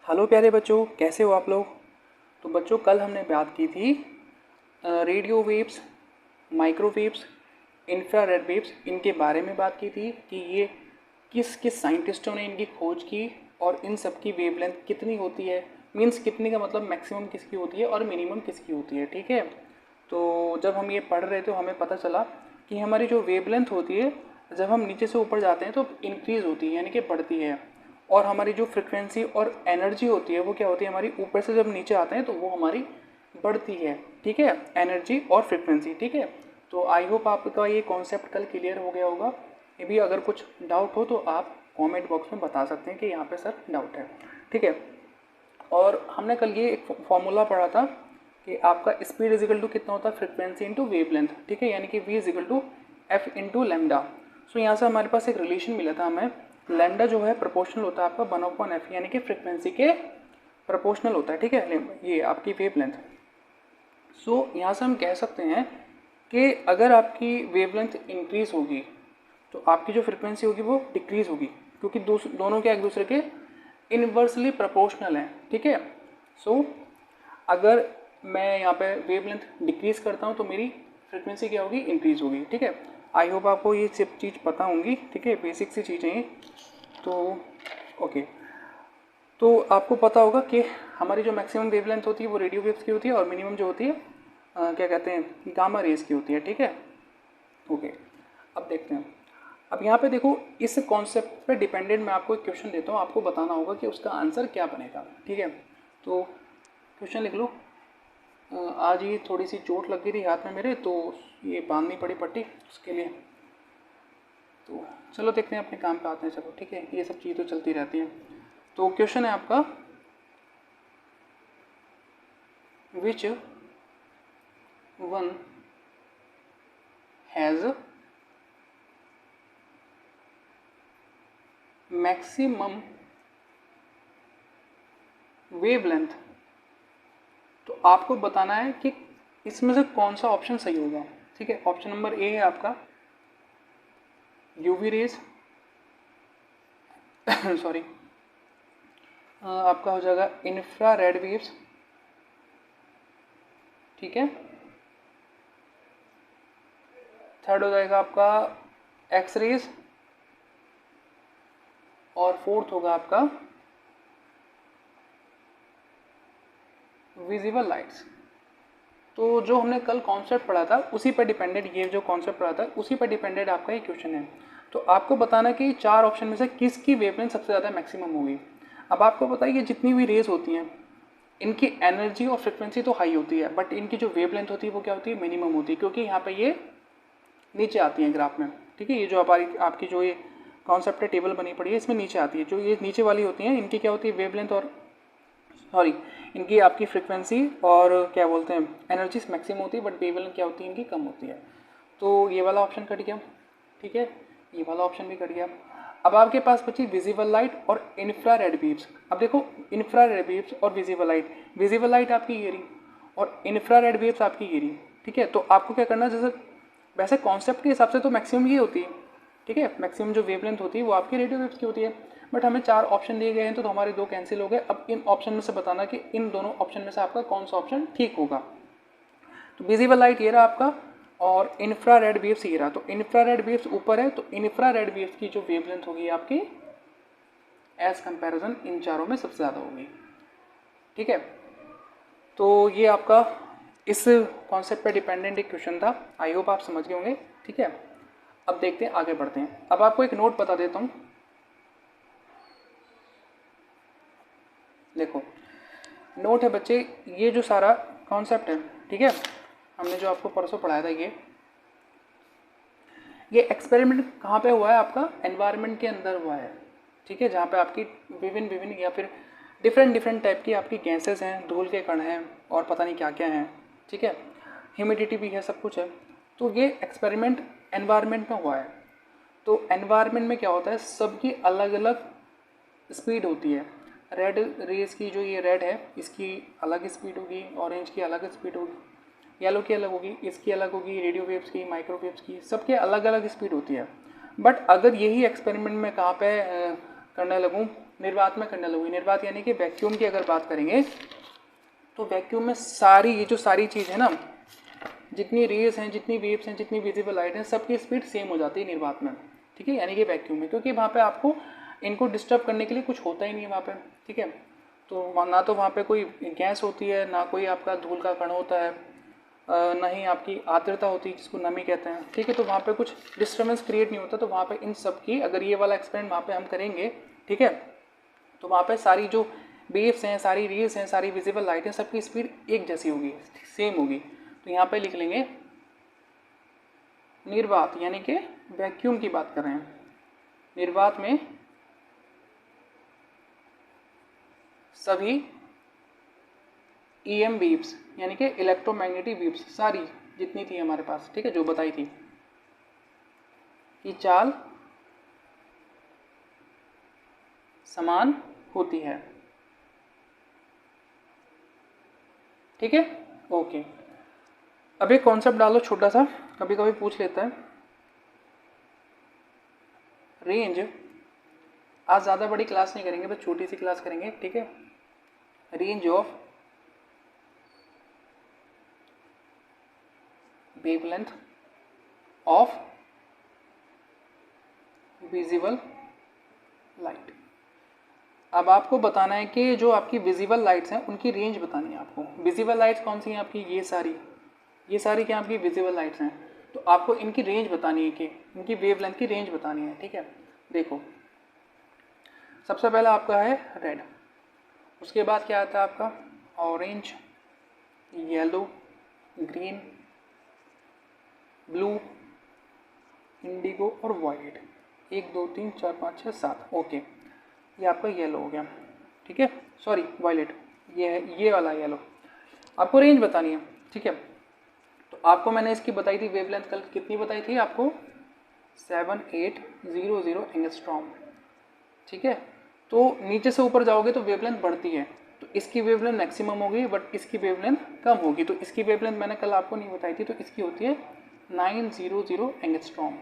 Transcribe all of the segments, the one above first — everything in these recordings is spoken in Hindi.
हेलो प्यारे बच्चों, कैसे हो आप लोग। तो बच्चों, कल हमने बात की थी radio waves, microwaves, infrared waves, इनके बारे में बात की थी कि ये किस किस साइंटिस्टों ने इनकी खोज की और इन सब की वेवलेंथ कितनी होती है। मीन्स कितनी का मतलब मैक्सिमम किसकी होती है और मिनिमम किसकी होती है। ठीक है। तो जब हम ये पढ़ रहे थे तो हमें पता चला कि हमारी जो वेवलेंथ होती है, जब हम नीचे से ऊपर जाते हैं तो इंक्रीज़ होती है, यानी कि बढ़ती है। और हमारी जो फ्रिक्वेंसी और एनर्जी होती है वो क्या होती है, हमारी ऊपर से जब नीचे आते हैं तो वो हमारी बढ़ती है। ठीक है, एनर्जी और फ्रिक्वेंसी। ठीक है। तो आई होप आपका ये कॉन्सेप्ट कल क्लियर हो गया होगा। ये भी अगर कुछ डाउट हो तो आप कमेंट बॉक्स में बता सकते हैं कि यहाँ पे सर डाउट है। ठीक है। और हमने कल ये एक फॉर्मूला पढ़ा था कि आपका स्पीड इज इक्वल टू कितना होता है, फ्रिक्वेंसी इंटू वेवलेंथ। ठीक है, यानी कि v is equal to F into lambda. So यहाँ से हमारे पास एक रिलेशन मिला था हमें, लेमडा जो है प्रोपोर्शनल होता है आपका 1/f, यानी कि फ्रिक्वेंसी के प्रोपोर्शनल होता है। ठीक है, ये आपकी वेवलेंथ। सो यहाँ से हम कह सकते हैं कि अगर आपकी वेवलेंथ इंक्रीज होगी तो आपकी जो फ्रिक्वेंसी होगी वो डिक्रीज होगी, क्योंकि दोनों क्या एक दूसरे के इनवर्सली प्रोपोर्शनल हैं। ठीक है। सो अगर मैं यहाँ पे वेवलेंथ डिक्रीज करता हूँ तो मेरी फ्रिक्वेंसी क्या होगी, इंक्रीज होगी। ठीक है। आई होप आपको ये सब चीज़ पता होंगी। ठीक है, बेसिक सी चीज़ें हैं। तो ओके, तो आपको पता होगा कि हमारी जो मैक्सिमम वेवलेंथ होती है वो रेडियो वेव्स की होती है और मिनिमम जो होती है क्या कहते हैं, गामा रेज की होती है। ठीक है। ओके, अब देखते हैं। अब यहाँ पे देखो, इस कॉन्सेप्ट पे डिपेंडेंट मैं आपको एक क्वेश्चन देता हूँ, आपको बताना होगा कि उसका आंसर क्या बनेगा। ठीक है। तो क्वेश्चन लिख लो। आज ये थोड़ी सी चोट लग गई थी हाथ में मेरे, तो ये बांधनी पड़ी पट्टी उसके लिए। तो चलो देखते हैं, अपने काम पे आते हैं। चलो ठीक है, ये सब चीज़ तो चलती रहती हैं। तो क्वेश्चन है आपका, which one has maximum wavelength. तो आपको बताना है कि इसमें से कौन सा ऑप्शन सही होगा। ठीक है, ऑप्शन नंबर ए है आपका यूवी रेज सॉरी, आपका हो जाएगा इंफ्रा रेड वेव्स। ठीक है। थर्ड हो जाएगा आपका एक्स रेज, और फोर्थ होगा आपका विजिबल लाइट्स। तो जो हमने कल कॉन्सेप्ट पढ़ा था उसी पर डिपेंडेड, ये जो कॉन्सेप्ट पढ़ा था उसी पर डिपेंडेड आपका ये क्वेश्चन है। तो आपको बताना कि चार ऑप्शन में से किसकी वेवलेंथ सबसे ज़्यादा मैक्सिमम होगी। अब आपको पता है कि जितनी भी रेज होती हैं इनकी एनर्जी और फ्रिक्वेंसी तो हाई होती है, बट इनकी जो वेवलेंथ होती है वो क्या होती है, मिनिमम होती है, क्योंकि यहाँ पे ये नीचे आती है ग्राफ में। ठीक है, ये जो आपकी जो ये कॉन्सेप्ट है, टेबल बनी पड़ी है, इसमें नीचे आती है। जो ये नीचे वाली होती हैं इनकी क्या होती है, वेवलेंथ और सॉरी इनकी आपकी फ्रिक्वेंसी और क्या बोलते हैं एनर्जी मैक्सिमम होती है, बट वेवलेंथ क्या होती है, इनकी कम होती है। तो ये वाला ऑप्शन कट गया। ठीक है, ये वाला ऑप्शन भी कट गया। अब आपके पास बची विजिबल लाइट और इंफ्रारेड वेव्स। अब देखो, इंफ्रारेड वेव्स और विजिबल लाइट आपकी ये रही और इंफ्रारेड वेव्स आपकी ये रही। ठीक है, तो आपको क्या करना है, जैसे वैसे कॉन्सेप्ट के हिसाब से तो मैक्सिमम ये होती है। ठीक है, मैक्सिमम जो वेवलेंथ होती है वो आपकी रेडियो वेव्स की होती है, बट हमें चार ऑप्शन दिए गए हैं तो हमारे दो कैंसिल हो गए। अब इन ऑप्शन में से बताना कि इन दोनों ऑप्शन में से आपका कौन सा ऑप्शन ठीक होगा। तो विजिबल लाइट ये रहा आपका और इंफ्रारेड वेव्स ये रहा। तो इंफ्रारेड वेव्स ऊपर है, तो इंफ्रारेड वेव्स की जो वेवलेंथ होगी आपकी एज कंपैरिजन इन चारों में सबसे ज़्यादा होगी। ठीक है, तो ये आपका इस कॉन्सेप्ट पे डिपेंडेंट एक क्वेश्चन था। आई होप आप समझ गए होंगे। ठीक है, अब देखते हैं, आगे बढ़ते हैं। अब आपको एक नोट बता देता हूँ। देखो, नोट है बच्चे, ये जो सारा कॉन्सेप्ट है, ठीक है, हमने जो आपको परसों पढ़ाया था, ये एक्सपेरिमेंट कहाँ पे हुआ है, आपका एनवायरनमेंट के अंदर हुआ है। ठीक है, जहाँ पे आपकी विभिन्न विभिन्न या फिर डिफरेंट टाइप की आपकी गैसेस हैं, धूल के कण हैं और पता नहीं क्या क्या हैं। ठीक है, ह्यूमिडिटी भी है, सब कुछ है। तो ये एक्सपेरिमेंट एनवायरनमेंट में हुआ है। तो एनवायरनमेंट में क्या होता है, सबकी अलग अलग स्पीड होती है। रेड रेस की जो ये रेड है इसकी अलग स्पीड होगी, ऑरेंज की अलग स्पीड होगी, येलो की अलग होगी, इसकी अलग होगी, रेडियो वेव्स की, माइक्रोवेव्स की, सबके अलग अलग स्पीड होती है। बट अगर यही एक्सपेरिमेंट में कहाँ पे करने लगूँ, निर्वात में करने लगूँ। निर्वात यानी कि वैक्यूम की अगर बात करेंगे तो वैक्यूम में सारी ये जो सारी चीज़ है ना, जितनी रेज हैं, जितनी वेव्स हैं, जितनी विजिबल लाइट हैं, सबकी स्पीड सेम हो जाती है निर्वात में, ठीक है, यानी कि वैक्यूम में, क्योंकि वहाँ पे आपको इनको डिस्टर्ब करने के लिए कुछ होता ही नहीं है वहाँ पे, ठीक है। तो ना तो वहाँ पे कोई गैस होती है, ना कोई आपका धूल का कण होता है, ना ही आपकी आर्द्रता होती है जिसको नमी कहते हैं, ठीक है। तो वहाँ पे कुछ डिस्टर्बेंस क्रिएट नहीं होता। तो वहाँ पे इन सब की अगर ये वाला एक्सपेरिमेंट वहाँ पे हम करेंगे, ठीक है, तो वहाँ पे सारी जो वेव्स हैं, सारी रेज हैं, सारी विजिबल लाइट हैं, सबकी स्पीड एक जैसी होगी, सेम होगी। तो यहाँ पे लिख लेंगे निर्वात, यानी कि वैक्यूम की बात कर रहे हैं। निर्वात में सभी EM वेव्स यानी कि इलेक्ट्रोमैग्नेटिक वेव्स सारी जितनी थी हमारे पास, ठीक है, जो बताई थी कि चाल समान होती है, ठीक है, ओके। अब एक कॉन्सेप्ट डालो छोटा सा, कभी कभी पूछ लेता है। रेंज, आज ज़्यादा बड़ी क्लास नहीं करेंगे, बस छोटी सी क्लास करेंगे, ठीक है। Range of wavelength of visible light. अब आपको बताना है कि जो आपकी विजिबल लाइट्स हैं उनकी रेंज बतानी है आपको। विजिबल लाइट्स कौन सी हैं आपकी, ये सारी क्या आपकी विजिबल लाइट्स हैं। तो आपको इनकी रेंज बतानी है कि इनकी वेवलेंथ की रेंज बतानी है, ठीक है। देखो, सबसे पहला आपका है रेड, उसके बाद क्या आता है आपका orange, yellow, green, blue, Indigo और वायलेट। 1 2 3 4 5 6 7, ओके, ये आपका येलो हो गया, ठीक है, सॉरी वायलेट, ये वाला येलो। आपको रेंज बतानी है, ठीक है। तो आपको मैंने इसकी बताई थी वेवलेंथ कल, कितनी बताई थी आपको, 7800 एंगस्ट्रॉम, ठीक है। तो नीचे से ऊपर जाओगे तो वेवलेंथ बढ़ती है, तो इसकी वेवलेंथ मैक्सिमम होगी, बट इसकी वेवलेंथ कम होगी। तो इसकी वेवलेंथ मैंने कल आपको नहीं बताई थी, तो इसकी होती है 900 एंगस्ट्रॉम,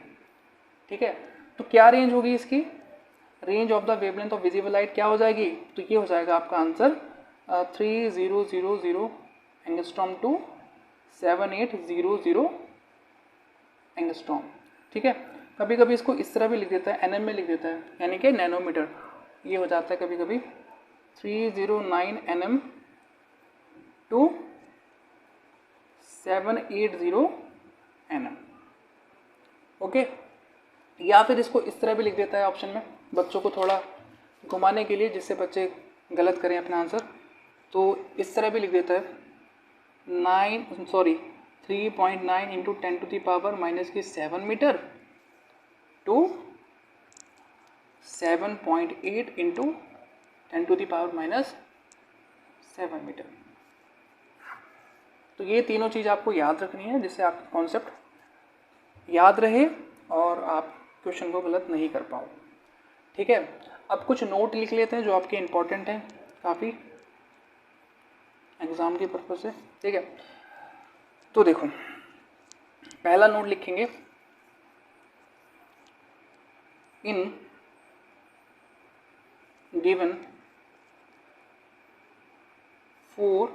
ठीक है। तो क्या रेंज होगी इसकी, range of the wavelength of visible light क्या हो जाएगी, तो ये हो जाएगा आपका आंसर 3000 एंगस्ट्रॉम टू 7800 एंगस्ट्रॉम, ठीक है। कभी कभी इसको इस तरह भी लिख देता है, NM में लिख देता है, यानी कि नैनोमीटर, ये हो जाता है कभी कभी 309 NM टू 780 NM, ओके। या फिर इसको इस तरह भी लिख देता है ऑप्शन में, बच्चों को थोड़ा घुमाने के लिए, जिससे बच्चे गलत करें अपना आंसर। तो इस तरह भी लिख देता है 3.9 into 10⁻⁻⁷ metre to 7.8 into 10⁻⁷ metre. तो ये तीनों चीज़ आपको याद रखनी है, जिससे आपका कॉन्सेप्ट याद रहे और आप क्वेश्चन को गलत नहीं कर पाओ, ठीक है। अब कुछ नोट लिख लेते हैं जो आपके इम्पोर्टेंट हैं काफ़ी एग्ज़ाम के पर्पज़ से, ठीक है। तो देखो, पहला नोट लिखेंगे, इन गिवन 4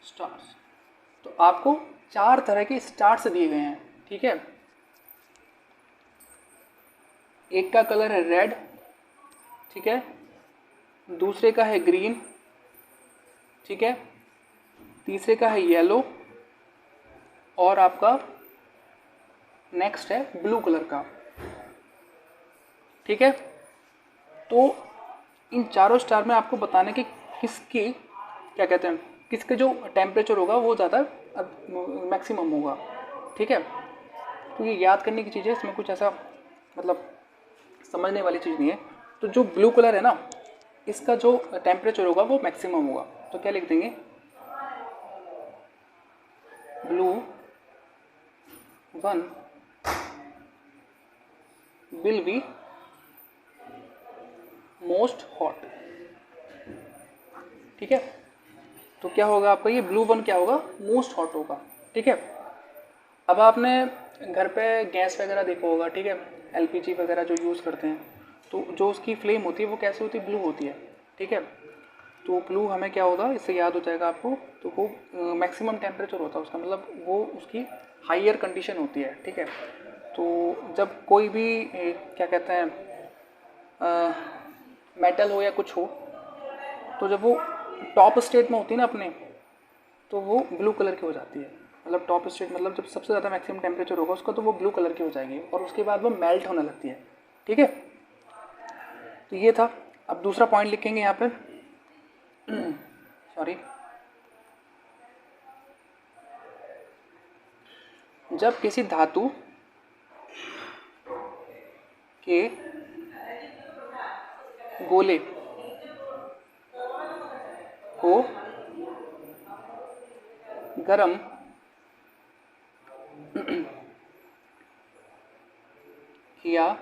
स्टार्स। तो आपको 4 तरह के स्टार्स दिए गए हैं, ठीक है। एक का कलर है रेड, ठीक है, दूसरे का है ग्रीन, ठीक है, तीसरे का है येलो, और आपका नेक्स्ट है ब्लू कलर का, ठीक है। तो इन चारों स्टार में आपको बताना है कि किसकी क्या कहते हैं, किसके जो टेम्परेचर होगा वो ज़्यादा मैक्सिमम होगा, ठीक है। तो ये याद करने की चीज़ है, इसमें कुछ ऐसा मतलब समझने वाली चीज़ नहीं है। तो जो ब्लू कलर है ना, इसका जो टेम्परेचर होगा वो मैक्सिमम होगा। तो क्या लिख देंगे, blue 1 will be most hot, ठीक है। तो क्या होगा आपका, ये ब्लू 1 क्या होगा, मोस्ट हॉट होगा, ठीक है। अब आपने घर पे गैस वगैरह देखा होगा, ठीक है, LPG वगैरह जो यूज़ करते हैं, तो जो उसकी फ्लेम होती है वो कैसे होती है, ब्लू होती है, ठीक है। तो ब्लू हमें क्या होगा, इससे याद हो जाएगा आपको, तो वो मैक्सिमम टेम्परेचर होता है उसका, मतलब वो उसकी हाइयर कंडीशन होती है, ठीक है। तो जब कोई भी क्या कहते हैं मेटल हो या कुछ हो, तो जब वो टॉप स्टेट में होती है ना अपने, तो वो ब्लू कलर की हो जाती है। मतलब टॉप स्टेट मतलब जब सबसे ज़्यादा मैक्सिमम टेम्परेचर होगा उसका, तो वो ब्लू कलर की हो जाएगी और उसके बाद वो मेल्ट होने लगती है, ठीक है। तो ये था। अब दूसरा पॉइंट लिखेंगे यहाँ पर, सॉरी, जब किसी धातु के गोले को गरम किया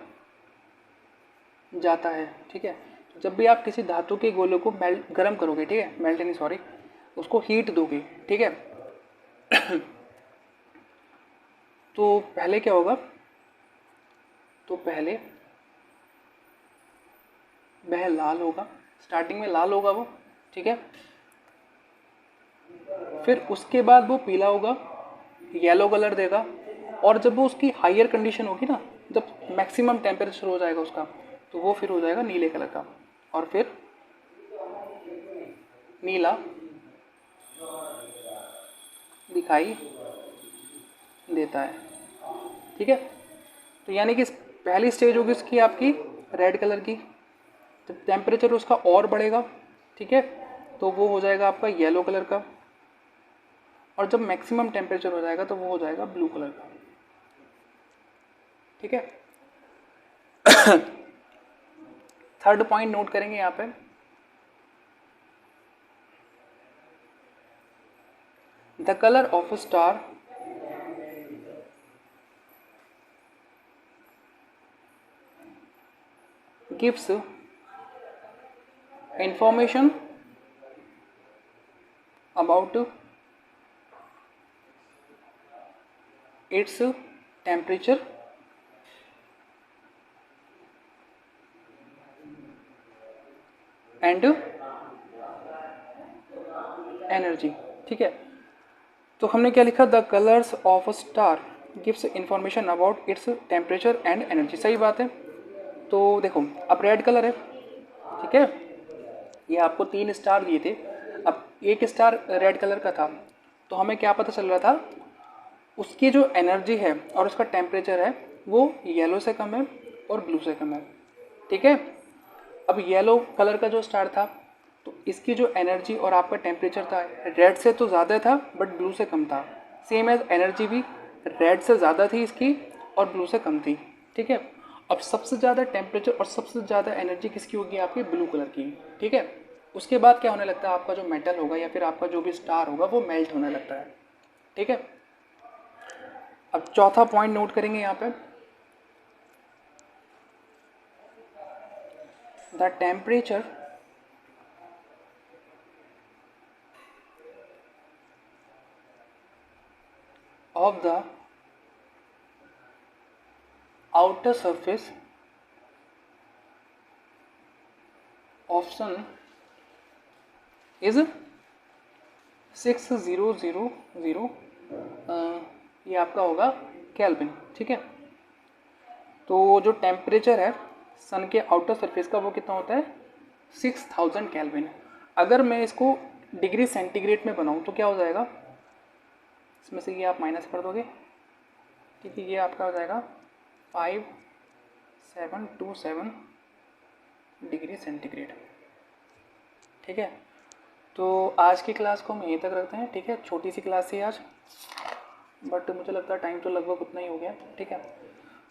जाता है, ठीक है। तो जब भी आप किसी धातु के गोले को गरम करोगे, ठीक है, मेल्ट नहीं सॉरी, उसको हीट दोगे, ठीक है, तो पहले क्या होगा, तो पहले वह लाल होगा, स्टार्टिंग में लाल होगा वो, ठीक है। फिर उसके बाद वो पीला होगा, येलो कलर देगा, और जब वो उसकी हाइयर कंडीशन होगी ना, जब मैक्सिमम टेम्परेचर हो जाएगा उसका, तो वो फिर हो जाएगा नीले कलर का, और फिर नीला दिखाई देता है, ठीक है। तो यानी कि पहली स्टेज होगी उसकी आपकी रेड कलर की, जब टेम्परेचर उसका और बढ़ेगा, ठीक है, तो वो हो जाएगा आपका येलो कलर का, और जब मैक्सिमम टेम्परेचर हो जाएगा तो वो हो जाएगा ब्लू कलर का, ठीक है। थर्ड पॉइंट नोट करेंगे यहाँ पे, the colour of a star gives information about its temperature and energy, ठीक है। तो हमने क्या लिखा, the colours of a star gives information about its temperature and energy, सही बात है। तो देखो अब रेड कलर है, ठीक है, ये आपको 3 स्टार दिए थे, अब एक स्टार रेड कलर का था, तो हमें क्या पता चल रहा था, उसकी जो एनर्जी है और उसका टेम्परेचर है वो येलो से कम है और ब्लू से कम है, ठीक है। अब येलो कलर का जो स्टार था, तो इसकी जो एनर्जी और आपका टेम्परेचर था रेड से तो ज़्यादा था बट ब्लू से कम था, सेम एज एनर्जी भी रेड से ज़्यादा थी इसकी और ब्लू से कम थी, ठीक है। अब सबसे ज़्यादा टेम्परेचर और सबसे ज़्यादा एनर्जी किसकी होगी, आपकी ब्लू कलर की, ठीक है। उसके बाद क्या होने लगता है, आपका जो मेटल होगा या फिर आपका जो भी स्टार होगा वो मेल्ट होने लगता है, ठीक है। अब चौथा पॉइंट नोट करेंगे यहाँ पे, the temperature of the outer surface of sun is 6000 ये आपका होगा केल्विन, ठीक है। तो जो टेम्परेचर है सन के आउटर सरफेस का वो कितना होता है, 6000 केल्विन। अगर मैं इसको डिग्री सेंटीग्रेड में बनाऊँ तो क्या हो जाएगा, इसमें से ये आप माइनस कर दोगे, ठीक है, ये आपका हो जाएगा 5727 डिग्री सेंटीग्रेड, ठीक है। तो आज की क्लास को हम यहीं तक रखते हैं, ठीक है, छोटी सी क्लास थी आज, बट मुझे लगता है टाइम तो लगभग उतना ही हो गया, ठीक है।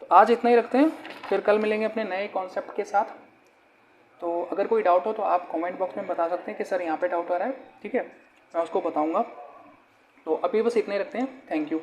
तो आज इतना ही रखते हैं, फिर कल मिलेंगे अपने नए कॉन्सेप्ट के साथ। तो अगर कोई डाउट हो तो आप कमेंट बॉक्स में बता सकते हैं कि सर यहाँ पे डाउट आ रहा है, ठीक है, मैं उसको बताऊँगा। तो अभी बस इतना ही रखते हैं, थैंक यू।